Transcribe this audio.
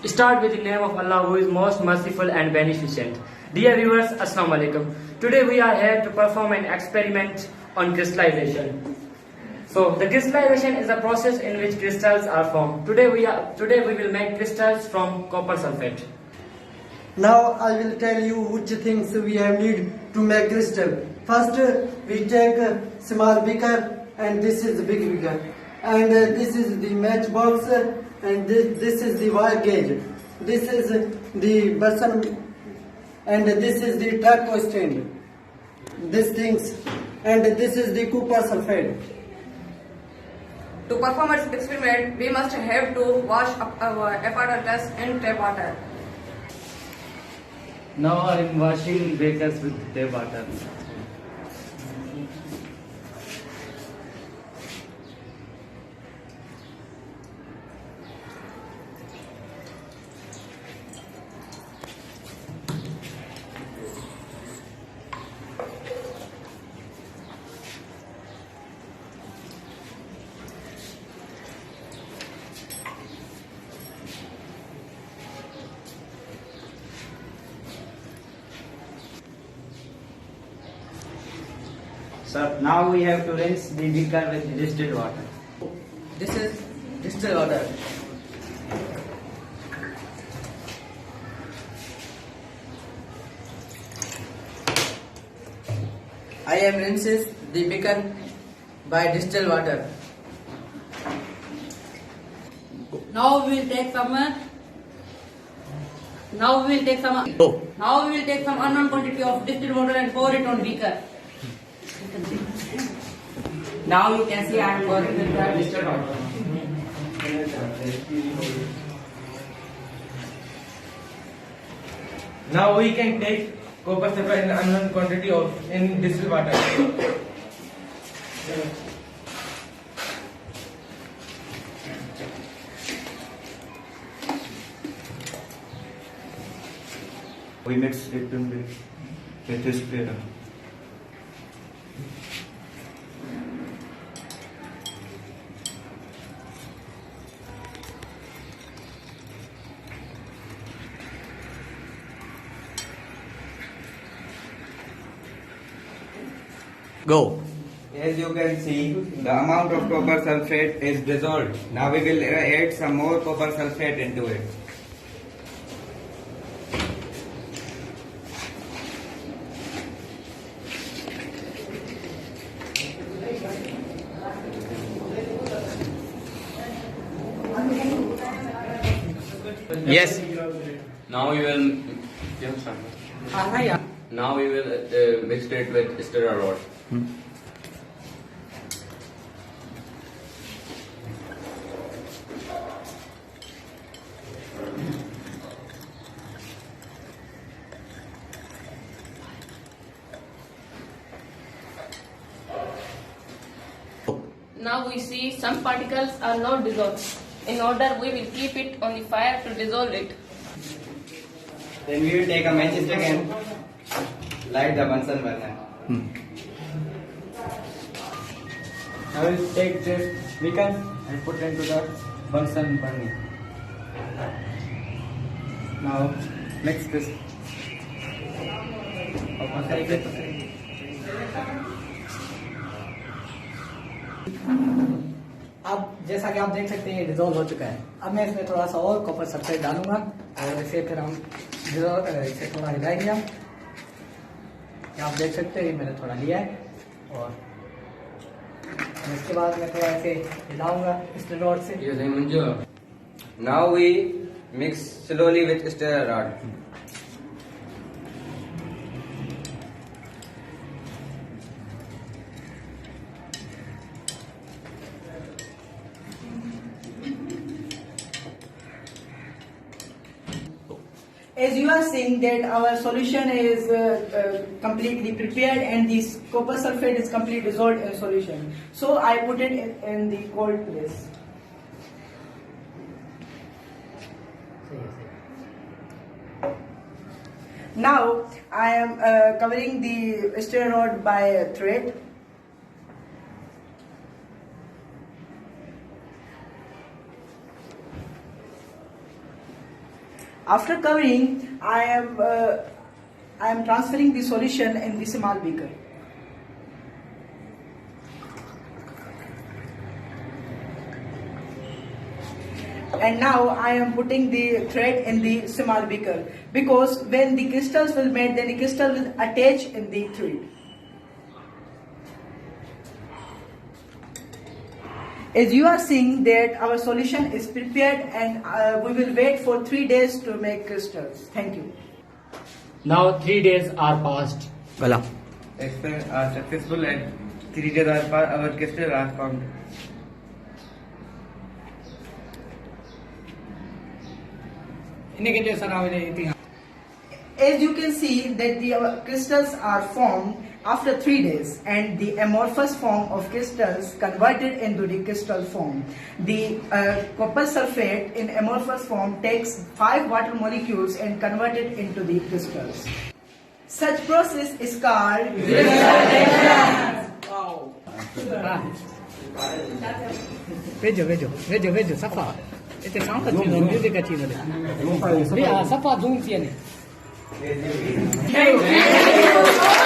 Start with the name of Allah who is most merciful and beneficent. Dear viewers, Assalamu alaikum. Today we are here to perform an experiment on crystallization. So the crystallization is a process in which crystals are formed. Today we will make crystals from copper sulfate. Now I will tell you which things we have need to make crystal. First we take a small beaker, and this is the big beaker, and this is the matchbox, and this is the wire gauge. This is the basin, and this is the turquoise stand. These things, and this is the copper sulfate. To perform this experiment, we must have to wash our apparatus in tap water. Now I am washing bakers with tap water. So now we have to rinse the beaker with distilled water. This is distilled water. I am rinses the beaker by distilled water. Now we will take some. Now we will take some unknown quantity of distilled water and pour it on beaker. Now you can see I am pouring with the distilled water. Now we can take copper sulfate in unknown quantity of in distilled water. We mix it with this sprayer. Go. As you can see, the amount of copper sulfate is dissolved. Now we will add some more copper sulfate into it. Yes. Now we will now we will mix it with stirrer rod. Now we see some particles are not dissolved. In order, we will keep it on the fire to dissolve it. Then we will take a matchstick and light the Bunsen burner. I will take this beaker and put into the Bunsen burner. Now mix this. अब जैसा कि आप देख सकते हैं ये dissolve हो चुका है। अब मैं इसमें थोड़ा सा और कॉपर सल्फेट डालूंगा और इसे फिर हम इसे थोड़ा हिलाएंगे हम। आप देख सकते हैं ये मैंने थोड़ा लिया है और इसके बाद मैं थोड़ा इसे हिलाऊंगा इस रॉड से। Now we mix slowly with stirrer rod. As you are seeing that our solution is completely prepared and this copper sulfate is completely dissolved in solution. So I put it in the cold place. Now I am covering the stirrer rod by a thread. After covering, I am transferring the solution in the small beaker. And now I am putting the thread in the small beaker, because when the crystals will melt, then the crystal will attach in the thread. As you are seeing that our solution is prepared, and we will wait for 3 days to make crystals. Thank you. Now 3 days are passed. Gala. Experiments are successful and 3 days are passed. Our crystals are formed. As you can see that the crystals are formed after 3 days, and the amorphous form of crystals converted into the crystal form. The copper sulfate in amorphous form takes 5 water molecules and convert it into the crystals. Such process is called crystallization. Wow. Vejo, Safa. Este sound kecil, music kecil. Dia Safa zoom sini. Thank you.